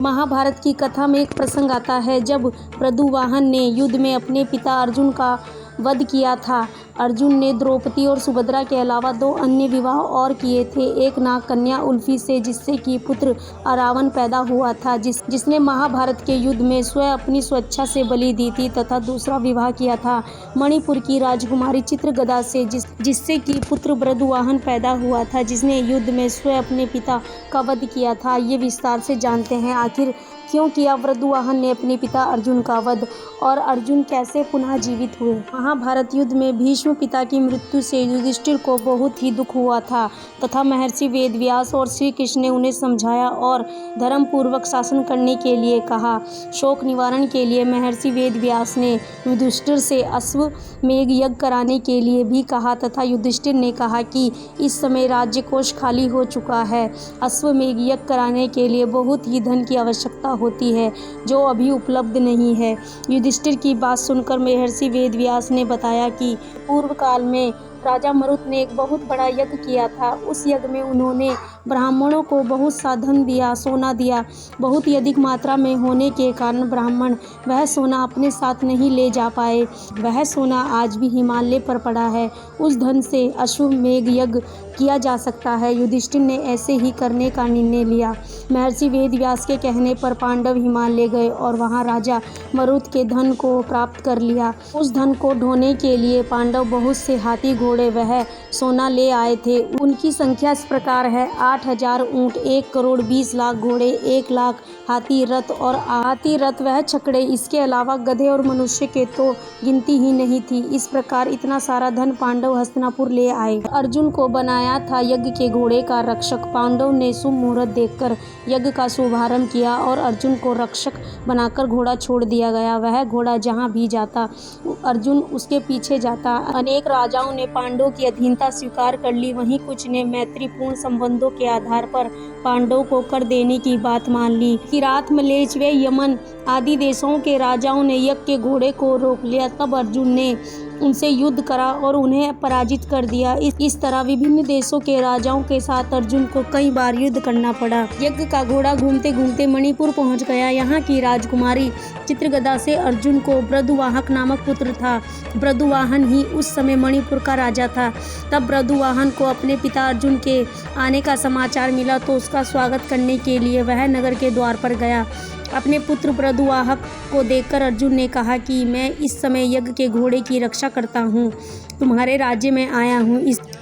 महाभारत की कथा में एक प्रसंग आता है जब प्रद्युवाहन ने युद्ध में अपने पिता अर्जुन का वध किया था। अर्जुन ने द्रौपदी और सुभद्रा के अलावा 2 अन्य विवाह और किए थे। एक नाग कन्या उल्फी से, जिससे कि पुत्र अरावन पैदा हुआ था, जिसने महाभारत के युद्ध में स्वयं अपनी स्वेच्छा से बलि दी थी, तथा दूसरा विवाह किया था मणिपुर की राजकुमारी चित्रगदा से, जिससे कि पुत्र प्रद्युवाहन पैदा हुआ था, जिसने युद्ध में स्वयं अपने पिता का वध किया था। ये विस्तार से जानते हैं आखिर क्यों किया प्रद्युवाहन ने अपने पिता अर्जुन का वध और अर्जुन कैसे पुनः जीवित हुए। महाभारत युद्ध में भीष्म पिता की मृत्यु से युधिष्ठिर को बहुत ही दुख हुआ था तथा महर्षि वेदव्यास और श्री कृष्ण ने उन्हें समझाया और धर्म पूर्वक शासन करने के लिए कहा। शोक निवारण के लिए महर्षि वेदव्यास ने युधिष्ठिर से अश्वमेध यज्ञ कराने के लिए भी कहा तथा युधिष्ठिर ने कहा कि इस समय राज्य कोष खाली हो चुका है। अश्वमेध यज्ञ कराने के लिए बहुत ही धन की आवश्यकता होती है जो अभी उपलब्ध नहीं है। युधिष्ठिर की बात सुनकर महर्षि वेदव्यास ने बताया कि पूर्व काल में राजा मरुत ने एक बहुत बड़ा यज्ञ किया था। उस यज्ञ में उन्होंने ब्राह्मणों को बहुत सा धन दिया, सोना दिया। बहुत ही अधिक मात्रा में होने के कारण ब्राह्मण वह सोना अपने साथ नहीं ले जा पाए। वह सोना आज भी हिमालय पर पड़ा है। उस धन से अश्वमेध यज्ञ किया जा सकता है। युधिष्ठिर ने ऐसे ही करने का निर्णय लिया। महर्षि वेदव्यास के कहने पर पांडव हिमालय गए और वहां राजा मरुत के धन को प्राप्त कर लिया। उस धन को ढोने के लिए पांडव बहुत से हाथी घोड़े वह सोना ले आए थे। उनकी संख्या इस प्रकार है: 8,000 ऊँट, 1,20,00,000 घोड़े, 1,00,000 हाथी रथ और हाथी रथ वह छकड़े। इसके अलावा गधे और मनुष्य के तो गिनती ही नहीं थी। इस प्रकार इतना सारा धन पांडव हस्तिनापुर ले आए। अर्जुन को बनाया था यज्ञ के घोड़े का रक्षक। पांडव ने शुभ मुहूर्त देखकर यज्ञ का शुभारंभ किया और अर्जुन को रक्षक बनाकर घोड़ा छोड़ दिया गया। वह घोड़ा जहाँ भी जाता अर्जुन उसके पीछे जाता। अनेक राजाओं ने पांडवों की अधीनता स्वीकार कर ली। वहीं कुछ ने मैत्रीपूर्ण संबंधों के आधार पर पांडवों को कर देने की बात मान ली। किरात, मलेच्छ व यमन आदि देशों के राजाओं ने यज्ञ के घोड़े को रोक लिया। तब अर्जुन ने उनसे युद्ध करा और उन्हें पराजित कर दिया। इस तरह विभिन्न देशों के राजाओं के साथ अर्जुन को कई बार युद्ध करना पड़ा। यज्ञ का घोड़ा घूमते घूमते मणिपुर पहुंच गया। यहाँ की राजकुमारी चित्रगदा से अर्जुन को प्रद्युवाहन नामक पुत्र था। प्रद्युवाहन ही उस समय मणिपुर का राजा था। तब प्रद्युवाहन को अपने पिता अर्जुन के आने का समाचार मिला तो उसका स्वागत करने के लिए वह नगर के द्वार पर गया। अपने पुत्र प्रद्युवाहन को देखकर अर्जुन ने कहा कि मैं इस समय यज्ञ के घोड़े की रक्षा करता हूँ, तुम्हारे राज्य में आया हूँ,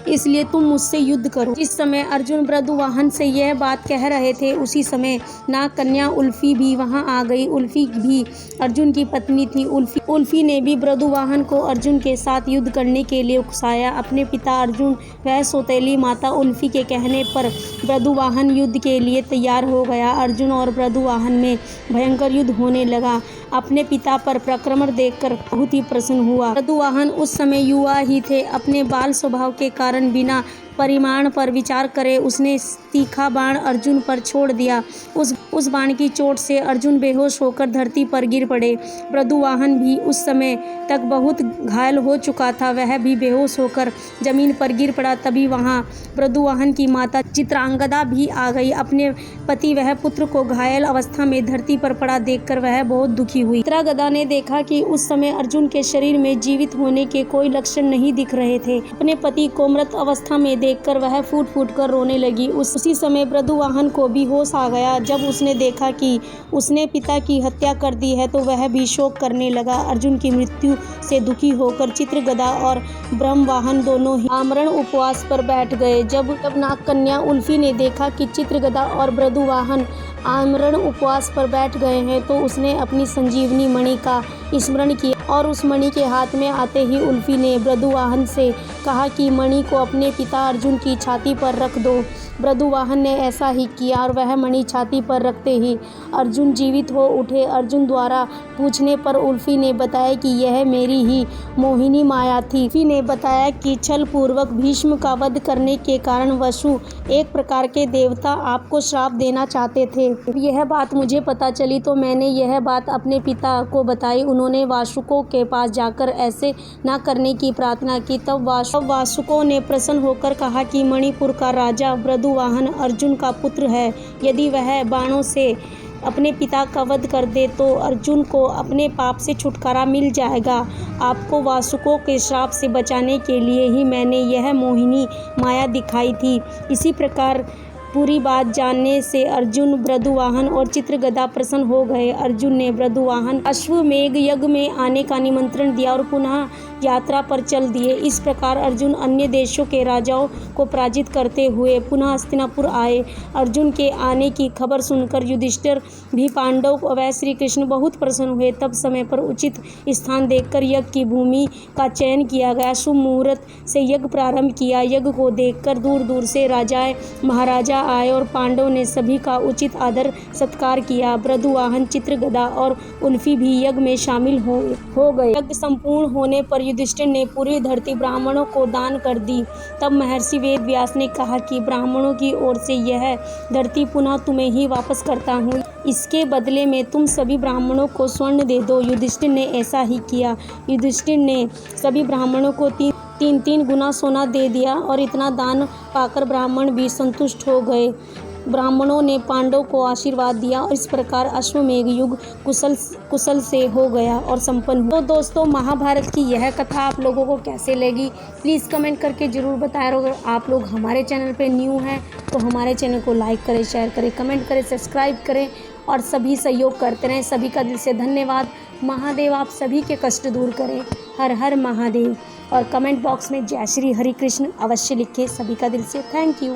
इसलिए तुम मुझसे युद्ध करो। जिस समय अर्जुन प्रद्युवाहन से यह बात कह रहे थे उसी समय नाग कन्या उल्फी भी वहां आ गई। उल्फी भी अर्जुन की पत्नी थी। उल्फी ने भी प्रद्युवाहन को अर्जुन के साथ युद्ध करने के लिए उकसाया। अपने पिता अर्जुन वह सौतेली माता उल्फी के कहने पर प्रद्युवाहन युद्ध के लिए तैयार हो गया। अर्जुन और प्रद्युवाहन में भयंकर युद्ध होने लगा। अपने पिता पर पराक्रम देखकर बहुत ही प्रसन्न हुआ। प्रद्युवाहन उस समय युवा ही थे। अपने बाल स्वभाव के कारण बिना परिमाण पर विचार करे उसने तीखा बाण अर्जुन पर छोड़ दिया। उस बाण की चोट से अर्जुन बेहोश होकर धरती पर गिर पड़े। प्रद्युवाहन भी उस समय तक बहुत घायल हो चुका था। वह भी बेहोश होकर जमीन पर गिर पड़ा। तभी वहां प्रद्युवाहन की माता चित्रांगदा भी आ गई। अपने पति वह पुत्र को घायल अवस्था में धरती पर पड़ा देखकर वह बहुत दुखी हुई। चित्रांगदा ने देखा कि उस समय अर्जुन के शरीर में जीवित होने के कोई लक्षण नहीं दिख रहे थे। अपने पति को मृत अवस्था में देखकर वह फूट फूट कर रोने लगी। उसी समय प्रद्युवाहन को भी होश आ गया। जब उसने देखा कि उसने पिता की हत्या कर दी है तो वह भी शोक करने लगा। अर्जुन की मृत्यु से दुखी होकर चित्रगदा और ब्रह्मवाहन दोनों ही आमरण उपवास पर बैठ गए। जब नाग कन्या उल्फी ने देखा कि चित्रगदा और प्रद्युवाहन आमरण उपवास पर बैठ गए हैं तो उसने अपनी संजीवनी मणि का स्मरण किया और उस मणि के हाथ में आते ही उल्फी ने प्रद्युवाहन से कहा कि मणि को अपने पिता अर्जुन की छाती पर रख दो। प्रद्युवाहन ने ऐसा ही किया और वह मणि छाती पर रखते ही अर्जुन जीवित हो उठे। अर्जुन द्वारा पूछने पर उल्फी ने बताया कि यह मेरी ही मोहिनी माया थी। उल्फी ने बताया कि छल पूर्वक भीष्म का वध करने के कारण वसु, एक प्रकार के देवता, आपको श्राप देना चाहते थे। यह बात मुझे पता चली तो मैंने यह बात अपने पिता को बताई। उन्होंने वासुकों के पास जाकर ऐसे न करने की प्रार्थना की। तब वासुकों ने प्रसन्न होकर कहा कि मणिपुर का राजा प्रद्युवाहन अर्जुन का पुत्र है। यदि वह बाणों से अपने पिता का वध कर दे तो अर्जुन को अपने पाप से छुटकारा मिल जाएगा। आपको वासुकों के श्राप से बचाने के लिए ही मैंने यह मोहिनी माया दिखाई थी। इसी प्रकार पूरी बात जानने से अर्जुन ब्रदुवाहन और चित्रगदा प्रसन्न हो गए। अर्जुन ने ब्रदुवाहन अश्वमेध यज्ञ में आने का निमंत्रण दिया और पुनः यात्रा पर चल दिए। इस प्रकार अर्जुन अन्य देशों के राजाओं को पराजित करते हुए पुनः हस्तिनापुर आए। अर्जुन के आने की खबर सुनकर युधिष्ठिर भी पांडव व श्री कृष्ण बहुत प्रसन्न हुए। तब समय पर उचित स्थान देखकर यज्ञ की भूमि का चयन किया गया। शुभ मुहूर्त से यज्ञ प्रारंभ किया। यज्ञ को देखकर दूर दूर से राजाएं महाराजा आए और पांडव ने सभी का उचित आदर सत्कार किया। ब्रदुवाहन, चित्रगदा और उल्फी भी यज्ञ में शामिल हो गए। यज्ञ संपूर्ण होने पर युधिष्ठिर ने पूरी धरती ब्राह्मणों को दान कर दी। तब महर्षि वेद व्यास ने कहा कि ब्राह्मणों की ओर से यह धरती पुनः तुम्हें ही वापस करता हूँ। इसके बदले में तुम सभी ब्राह्मणों को स्वर्ण दे दो। युधिष्ठिर ने ऐसा ही किया। युधिष्ठिर ने सभी ब्राह्मणों को तीन गुना सोना दे दिया और इतना दान पाकर ब्राह्मण भी संतुष्ट हो गए। ब्राह्मणों ने पांडव को आशीर्वाद दिया और इस प्रकार अश्वमेध युग कुशल से हो गया और संपन्न हुआ। तो दोस्तों, महाभारत की यह कथा आप लोगों को कैसे लगी प्लीज़ कमेंट करके ज़रूर बताएं। और अगर आप लोग हमारे चैनल पे न्यू हैं तो हमारे चैनल को लाइक करें, शेयर करें, कमेंट करें, सब्सक्राइब करें और सभी सहयोग करते रहें। सभी का दिल से धन्यवाद। महादेव आप सभी के कष्ट दूर करें। हर हर महादेव। और कमेंट बॉक्स में जय श्री हरि कृष्ण अवश्य लिखें। सभी का दिल से थैंक यू।